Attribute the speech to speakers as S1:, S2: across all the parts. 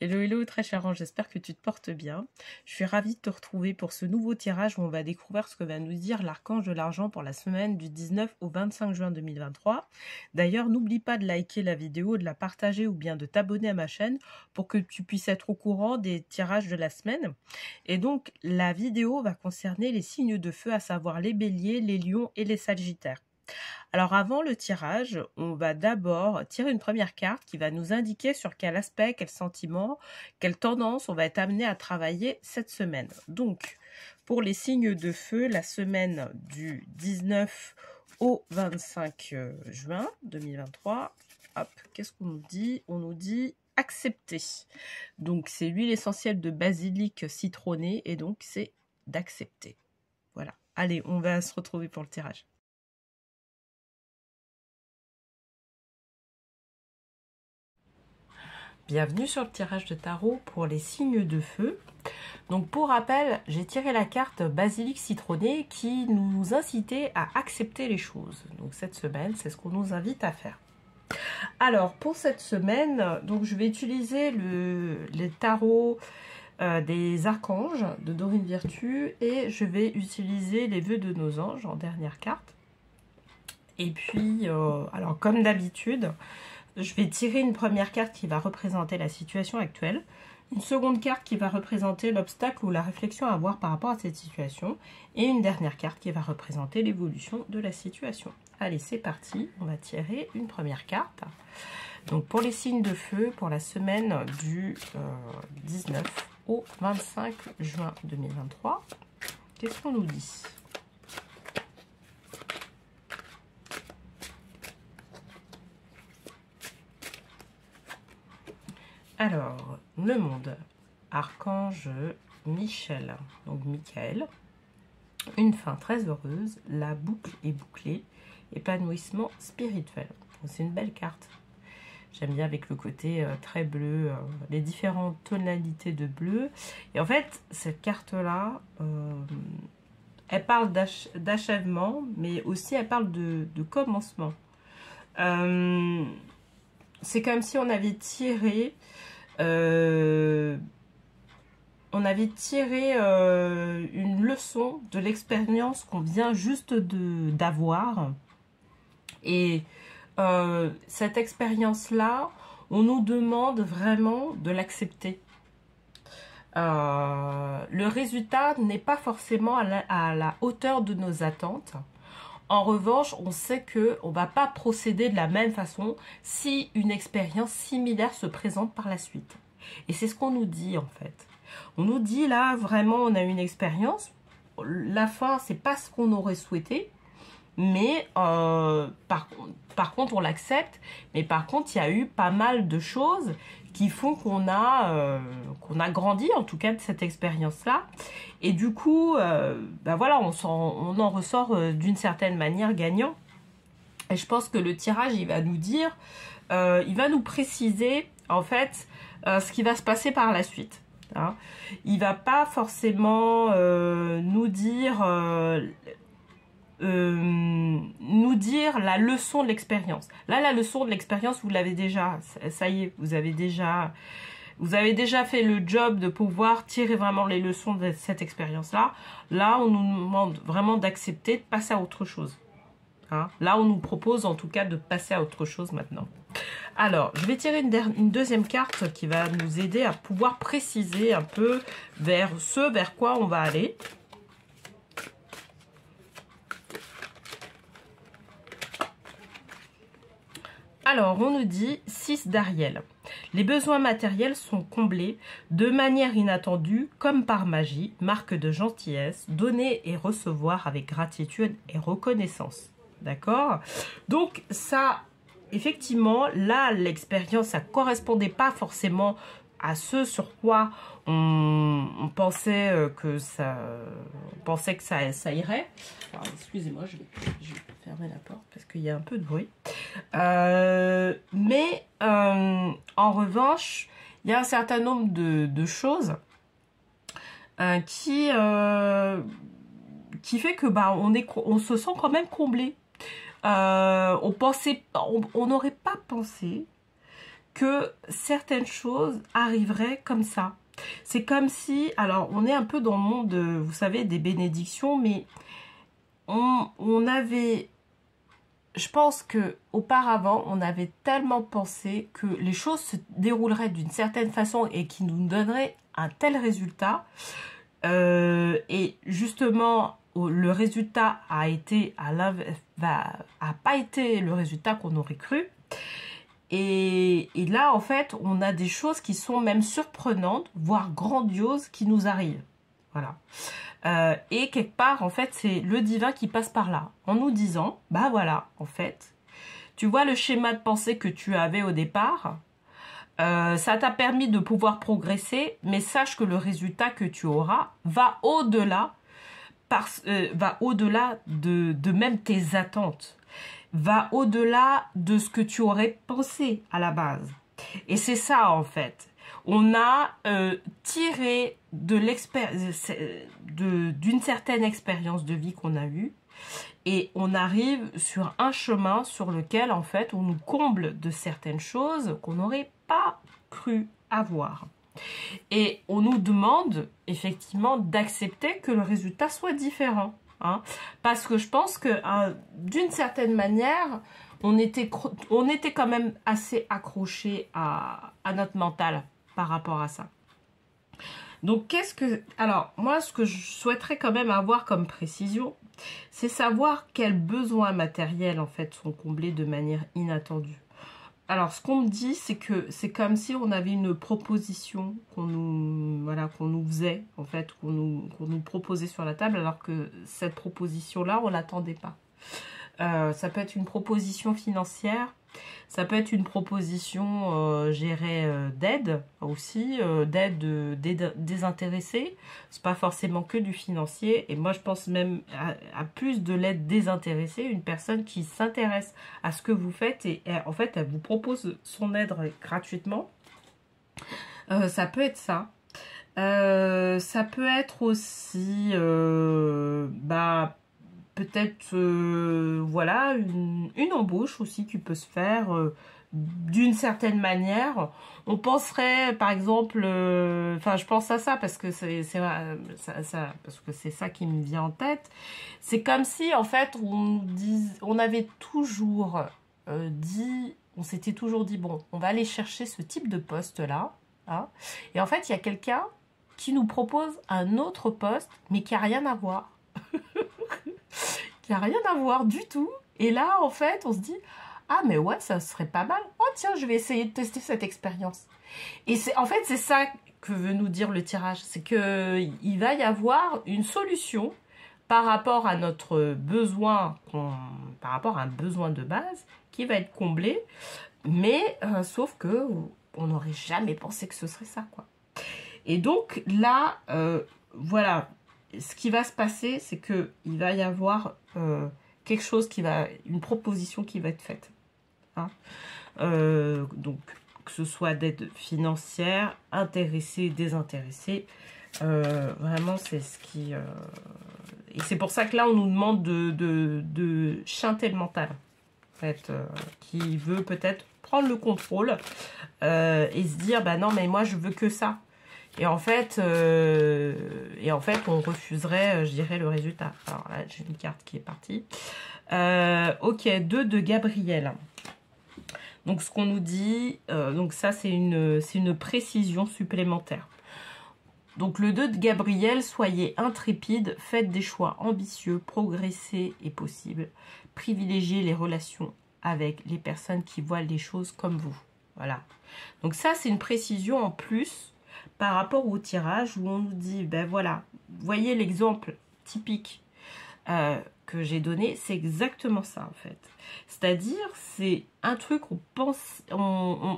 S1: Hello, hello, très cher ange, j'espère que tu te portes bien. Je suis ravie de te retrouver pour ce nouveau tirage où on va découvrir ce que va nous dire l'archange de l'argent pour la semaine du 19 au 25 juin 2023. D'ailleurs, n'oublie pas de liker la vidéo, de la partager ou bien de t'abonner à ma chaîne pour que tu puisses être au courant des tirages de la semaine. Et donc, la vidéo va concerner les signes de feu, à savoir les béliers, les lions et les sagittaires. Alors avant le tirage, on va d'abord tirer une première carte qui va nous indiquer sur quel aspect, quel sentiment, quelle tendance on va être amené à travailler cette semaine. Donc, pour les signes de feu, la semaine du 19 au 25 juin 2023, hop, qu'est-ce qu'on nous dit? On nous dit accepter. Donc, c'est l'huile essentielle de basilic citronné et donc c'est d'accepter. Voilà. Allez, on va se retrouver pour le tirage. Bienvenue sur le tirage de tarot pour les signes de feu. Donc pour rappel, j'ai tiré la carte basilic citronné qui nous incitait à accepter les choses. Donc cette semaine, c'est ce qu'on nous invite à faire. Alors pour cette semaine, donc je vais utiliser les tarots des archanges de Dorine Virtue et je vais utiliser les vœux de nos anges en dernière carte. Et puis, alors comme d'habitude, je vais tirer une première carte qui va représenter la situation actuelle, une seconde carte qui va représenter l'obstacle ou la réflexion à avoir par rapport à cette situation, et une dernière carte qui va représenter l'évolution de la situation. Allez, c'est parti, on va tirer une première carte. Donc pour les signes de feu, pour la semaine du 19 au 25 juin 2023, qu'est-ce qu'on nous dit ? Alors, le monde, archange Michel, donc Michael, une fin très heureuse, la boucle est bouclée, épanouissement spirituel. C'est une belle carte. J'aime bien avec le côté très bleu, les différentes tonalités de bleu. Et en fait, cette carte-là, elle parle d'achèvement, mais aussi elle parle de commencement. C'est comme si on avait tiré... une leçon de l'expérience qu'on vient juste d'avoir. Et cette expérience-là, on nous demande vraiment de l'accepter. Le résultat n'est pas forcément à la hauteur de nos attentes. En revanche, on sait qu'on ne va pas procéder de la même façon si une expérience similaire se présente par la suite. Et c'est ce qu'on nous dit en fait. On nous dit là, vraiment, on a une expérience. La fin, c'est pas ce qu'on aurait souhaité. Mais par contre, on l'accepte. Mais par contre, il y a eu pas mal de choses qui font qu'on a grandi, en tout cas, de cette expérience-là. Et du coup, ben voilà, on en ressort d'une certaine manière gagnant. Et je pense que le tirage, il va nous dire, il va nous préciser, en fait, ce qui va se passer par la suite. Hein. Il va pas forcément nous dire la leçon de l'expérience. Là, la leçon de l'expérience, vous l'avez déjà. Ça y est, vous avez déjà fait le job de pouvoir tirer vraiment les leçons de cette expérience-là. Là, on nous demande vraiment d'accepter, de passer à autre chose. Hein. Là, on nous propose en tout cas de passer à autre chose maintenant. Alors, je vais tirer une deuxième carte qui va nous aider à pouvoir préciser un peu vers quoi on va aller. Alors, on nous dit 6 d'Ariel. Les besoins matériels sont comblés de manière inattendue, comme par magie, marque de gentillesse, donner et recevoir avec gratitude et reconnaissance. D'accord? Donc, ça, effectivement, là, l'expérience, ça ne correspondait pas forcément à ce sur quoi on pensait que ça irait. Excusez-moi, je vais fermer la porte parce qu'il y a un peu de bruit. Mais en revanche, il y a un certain nombre de choses qui fait que on se sent quand même comblé. On n'aurait pas pensé que certaines choses arriveraient comme ça. C'est comme si, alors on est un peu dans le monde, vous savez, des bénédictions, mais on avait, je pense que auparavant, on avait tellement pensé que les choses se dérouleraient d'une certaine façon et qui nous donneraient un tel résultat. Et justement, le résultat a pas été le résultat qu'on aurait cru. Et là, en fait, on a des choses qui sont même surprenantes, voire grandioses, qui nous arrivent. Voilà. Et quelque part, en fait, c'est le divin qui passe par là, en nous disant, bah voilà, en fait, tu vois le schéma de pensée que tu avais au départ, ça t'a permis de pouvoir progresser, mais sache que le résultat que tu auras va au-delà de même tes attentes, va au-delà de ce que tu aurais pensé à la base. Et c'est ça, en fait. On a tiré d'une certaine expérience de vie qu'on a eue, et on arrive sur un chemin sur lequel, en fait, on nous comble de certaines choses qu'on n'aurait pas cru avoir. Et on nous demande, effectivement, d'accepter que le résultat soit différent. Hein, parce que je pense que, d'une certaine manière, on était quand même assez accroché à notre mental par rapport à ça. Donc, alors, moi, ce que je souhaiterais quand même avoir comme précision, c'est savoir quels besoins matériels, en fait, sont comblés de manière inattendue. Alors, ce qu'on me dit, c'est que c'est comme si on avait une proposition qu'on nous faisait, en fait, qu'on nous proposait sur la table, alors que cette proposition-là, on ne l'attendait pas. Ça peut être une proposition financière, ça peut être une proposition, d'aide aussi, d'aide désintéressée. C'est pas forcément que du financier. Et moi, je pense même à plus de l'aide désintéressée, une personne qui s'intéresse à ce que vous faites et en fait, elle vous propose son aide gratuitement. Ça peut être ça. Ça peut être aussi, peut-être voilà une embauche aussi qui peut se faire d'une certaine manière. On penserait par exemple, je pense à ça parce que parce que c'est ça qui me vient en tête. C'est comme si en fait on avait toujours on s'était toujours dit bon, on va aller chercher ce type de poste là, hein, et en fait il y a quelqu'un qui nous propose un autre poste mais qui a rien à voir. Qui a rien à voir du tout. Et là, en fait, on se dit, ah, mais ouais, ça serait pas mal. Oh, tiens, je vais essayer de tester cette expérience. Et en fait, c'est ça que veut nous dire le tirage. C'est qu'il va y avoir une solution par rapport à notre besoin, par rapport à un besoin de base qui va être comblé. Mais, sauf que on n'aurait jamais pensé que ce serait ça, quoi. Et donc, là, voilà. Ce qui va se passer, c'est qu'il va y avoir quelque chose une proposition qui va être faite. Hein, donc, que ce soit d'aide financière, intéressée, désintéressée, vraiment c'est ce qui... Et c'est pour ça que là, on nous demande de chanter le mental, en fait, qui veut peut-être prendre le contrôle et se dire, bah non, mais moi, je veux que ça. Et en fait, on refuserait, je dirais, le résultat. Alors là, j'ai une carte qui est partie. Ok, 2 de Gabriel. Donc, ce qu'on nous dit, donc ça, c'est une précision supplémentaire. Donc, le 2 de Gabriel, soyez intrépide, faites des choix ambitieux, progresser est possible. Privilégiez les relations avec les personnes qui voient les choses comme vous. Voilà. Donc, ça, c'est une précision en plus par rapport au tirage où on nous dit, ben voilà, voyez l'exemple typique que j'ai donné, c'est exactement ça en fait. C'est-à-dire, c'est un truc, on pense,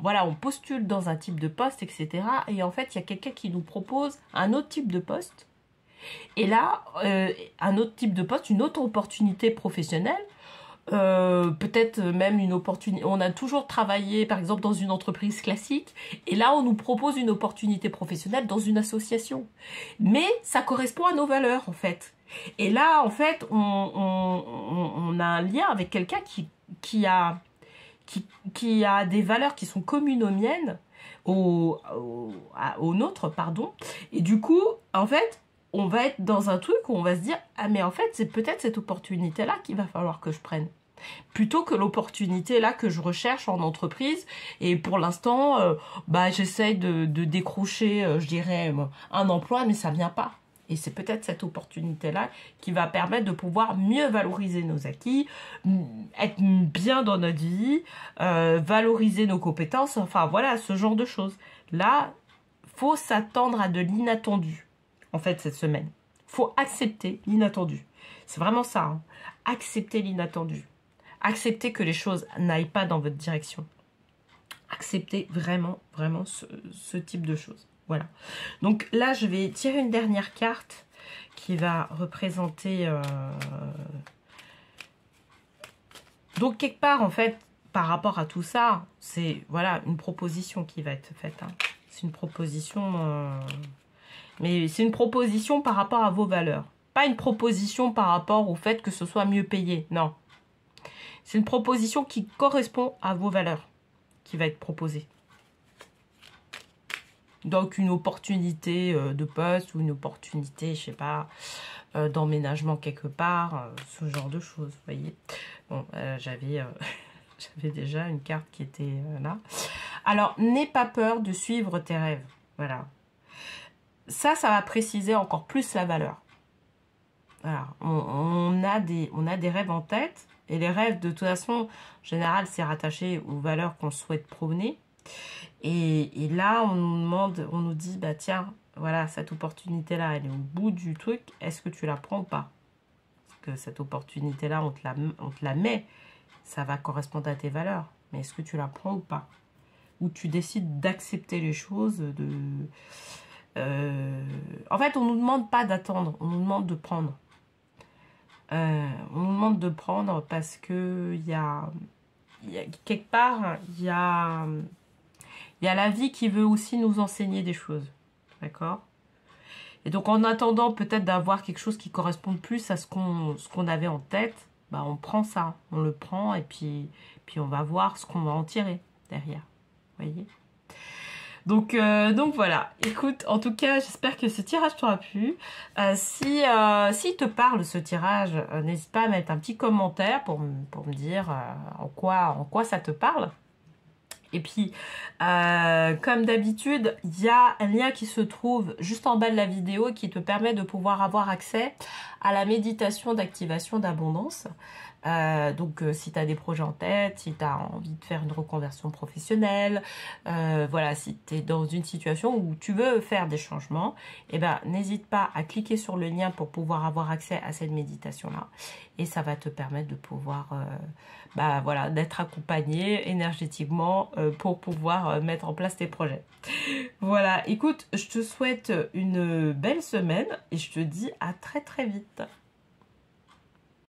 S1: voilà, on postule dans un type de poste, etc. Et en fait, il y a quelqu'un qui nous propose un autre type de poste. Et là, un autre type de poste, une autre opportunité professionnelle, peut-être même une opportunité. On a toujours travaillé par exemple dans une entreprise classique et là on nous propose une opportunité professionnelle dans une association, mais ça correspond à nos valeurs en fait. Et là en fait on a un lien avec quelqu'un qui a qui a des valeurs qui sont communes aux miennes, aux nôtres, pardon. Et du coup, en fait, on va être dans un truc où on va se dire, ah mais en fait, c'est peut-être cette opportunité-là qu'il va falloir que je prenne. Plutôt que l'opportunité là que je recherche en entreprise. Et pour l'instant, j'essaye de décrocher, je dirais, un emploi, mais ça vient pas. Et c'est peut-être cette opportunité-là qui va permettre de pouvoir mieux valoriser nos acquis, être bien dans notre vie, valoriser nos compétences, enfin voilà, ce genre de choses. Là, faut s'attendre à de l'inattendu, en fait, cette semaine. Faut accepter l'inattendu. C'est vraiment ça, hein. Accepter l'inattendu. Acceptez que les choses n'aillent pas dans votre direction. Acceptez vraiment, vraiment ce type de choses. Voilà. Donc là, je vais tirer une dernière carte qui va représenter... Donc, quelque part, en fait, par rapport à tout ça, c'est voilà, une proposition qui va être faite. Hein. C'est une proposition... Mais c'est une proposition par rapport à vos valeurs. Pas une proposition par rapport au fait que ce soit mieux payé. Non. C'est une proposition qui correspond à vos valeurs qui va être proposée. Donc, une opportunité de poste ou une opportunité, je sais pas, d'emménagement quelque part, ce genre de choses, vous voyez. Bon, j'avais déjà une carte qui était là. Alors, n'aie pas peur de suivre tes rêves. Voilà. Ça va préciser encore plus la valeur. Voilà. On a des rêves en tête. Et les rêves, de toute façon, en général, c'est rattaché aux valeurs qu'on souhaite prôner. Et là, on nous demande, on nous dit, bah tiens, voilà, cette opportunité-là, elle est au bout du truc. Est-ce que tu la prends ou pas? Parce que cette opportunité-là, on te la met. Ça va correspondre à tes valeurs. Mais est-ce que tu la prends ou pas? Ou tu décides d'accepter les choses, En fait, on ne nous demande pas d'attendre, on nous demande de prendre. On nous demande de prendre parce que quelque part, il y a la vie qui veut aussi nous enseigner des choses. D'accord? Et donc, en attendant peut-être d'avoir quelque chose qui corresponde plus à ce qu'on avait en tête, bah, on prend ça. On le prend et puis on va voir ce qu'on va en tirer derrière. Vous voyez? Donc voilà, écoute, en tout cas, j'espère que ce tirage t'aura plu. S'il te parle ce tirage, n'hésite pas à mettre un petit commentaire pour me dire en quoi ça te parle. Et puis, comme d'habitude, il y a un lien qui se trouve juste en bas de la vidéo qui te permet de pouvoir avoir accès à la méditation d'activation d'abondance. Donc, si tu as des projets en tête, si tu as envie de faire une reconversion professionnelle, voilà, si tu es dans une situation où tu veux faire des changements, eh ben, n'hésite pas à cliquer sur le lien pour pouvoir avoir accès à cette méditation-là. Et ça va te permettre de pouvoir, voilà, d'être accompagné énergétiquement pour pouvoir mettre en place tes projets. Voilà, écoute, je te souhaite une belle semaine et je te dis à très très vite.